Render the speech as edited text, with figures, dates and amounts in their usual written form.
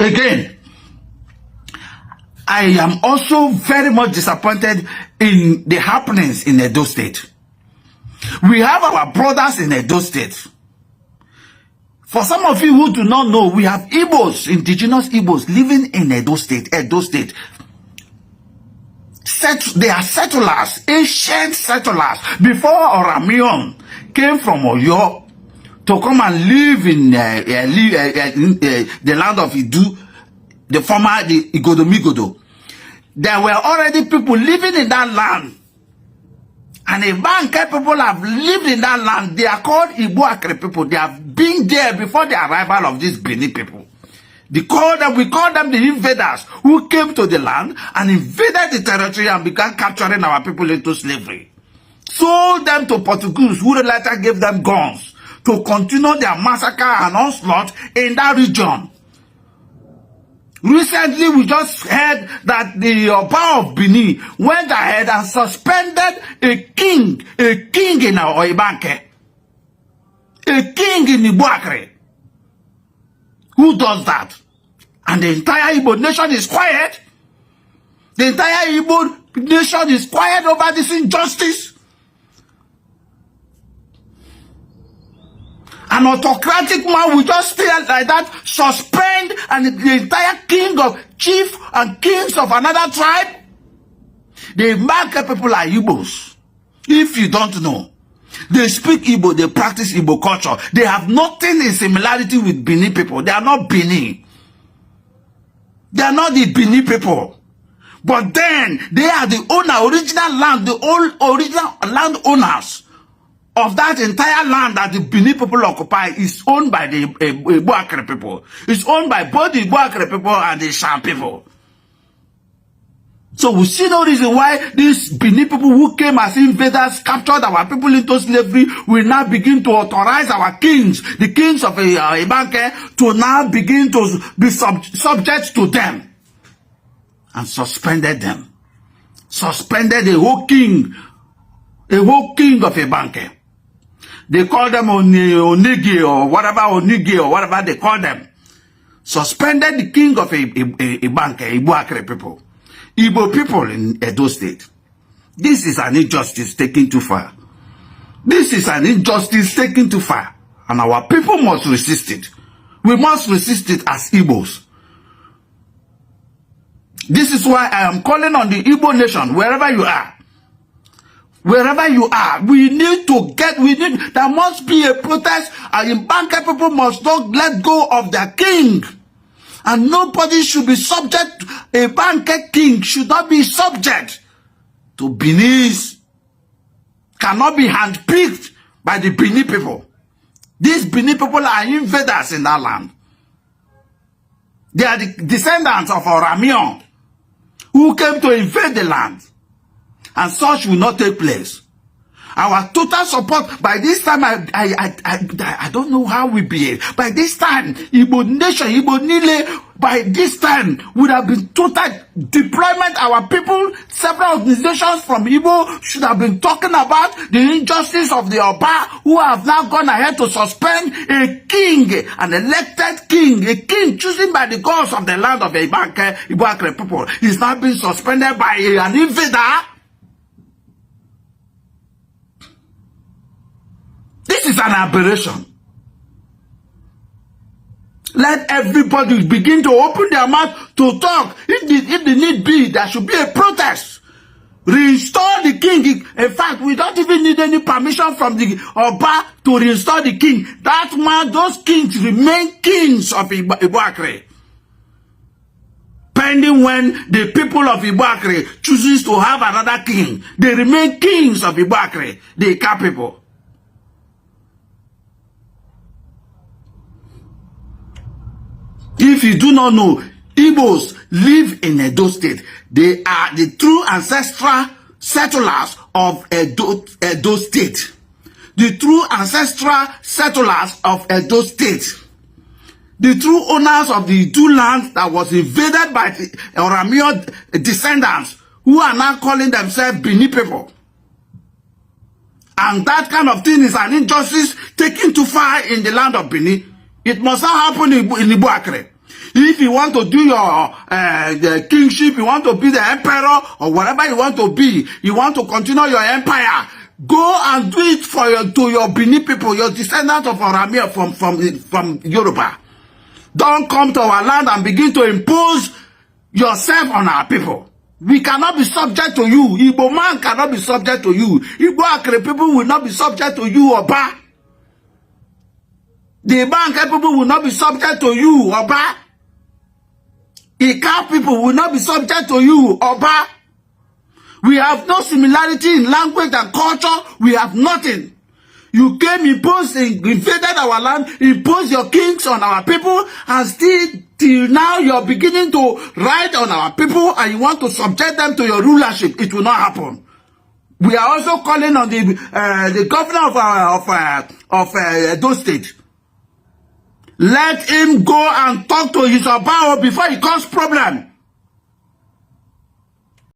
Again, I am also very much disappointed in the happenings in Edo State. We have our brothers in Edo State. For some of you who do not know, we have Igbos, indigenous Igbos, living in Edo State. Edo State. They are settlers, ancient settlers. Before Oramion came from Oyo to come and live in the land of Idu, the former Igodomigodo, there were already people living in that land. And a Banke people have lived in that land. They are called Igbo-Akre people. They have been there before the arrival of these Benin people. We call them the invaders who came to the land and invaded the territory and began capturing our people into slavery. Sold them to Portuguese, who later gave them guns to continue their massacre and onslaught in that region. Recently, we just heard that the Oba of Benin went ahead and suspended a king in our Oibanke, a king in Igbo-Akre. Who does that? And the entire Igbo nation is quiet. The entire Igbo nation is quiet over this injustice. An autocratic man will just stay like that, suspend, and the entire chief and kings of another tribe. The Banke people are Igbos. If you don't know, they speak Igbo, they practice Igbo culture. They have nothing in similarity with Benin people. They are not Benin. They are not the Benin people. But then, they are the original land, the original landowners of that entire land that the Benin people occupy is owned by the Igbo-Akre people. It's owned by both the Igbo-Akre people and the Sham people. So we see no reason why these Benin people who came as invaders, captured our people into slavery, will now begin to authorize our kings, the kings of Ibanke, to now begin to be subject to them. And suspended them. Suspended a whole king of Ibanke. They call them Onigi or whatever they call them. Suspended the king of Ibanke, Igbo-Akre people. Igbo people in Edo State. This is an injustice taken too far. This is an injustice taken too far. And our people must resist it. We must resist it as Igbos. This is why I am calling on the Igbo nation, wherever you are. Wherever you are, there must be a protest, and Banke people must not let go of their king. And nobody should be subject, a Banke king should not be subject to Benin's, cannot be handpicked by the Benin people. These Benin people are invaders in that land. They are the descendants of Oramion, who came to invade the land. And such will not take place. Our total support, by this time, I don't know how we behave. By this time, Igbo nation, Igbo Nile, by this time, would have been total deployment. Our people, several organizations from Igbo should have been talking about the injustice of the Oba, who have now gone ahead to suspend a king, an elected king, a king chosen by the gods of the land of the Igbo-Akre people. He's now been suspended by an invader. This is an aberration. Let everybody begin to open their mouth to talk. If the need be, there should be a protest. Reinstall the king. In fact, we don't even need any permission from the Oba to reinstall the king. That man, those kings remain kings of Igbo-Akre. Pending when the people of Igbo-Akre chooses to have another king, they remain kings of Igbo-Akre, the Ika people. If you do not know, Igbos live in Edo State. They are the true ancestral settlers of Edo State. The true ancestral settlers of Edo State. The true owners of the Idu land that was invaded by the Oramion descendants, who are now calling themselves Benin people. And that kind of thing is an injustice taken too far in the land of Benin. It must not happen in Igbo-Akre. If you want to do your the kingship, you want to be the emperor or whatever you want to be, you want to continue your empire, go and do it for your Benin people, your descendants of Oramia from Yoruba. Don't come to our land and begin to impose yourself on our people. We cannot be subject to you. Igbo man cannot be subject to you. Igbo Akre people will not be subject to you, Oba. The Bank people will not be subject to you, Oba. Ika people will not be subject to you, Oba. We have no similarity in language and culture. We have nothing. You came, invaded our land, imposed your kings on our people, and still till now you're beginning to ride on our people and you want to subject them to your rulership. It will not happen. We are also calling on the governor of Edo State. Let him go and talk to his Obao before he causes problem.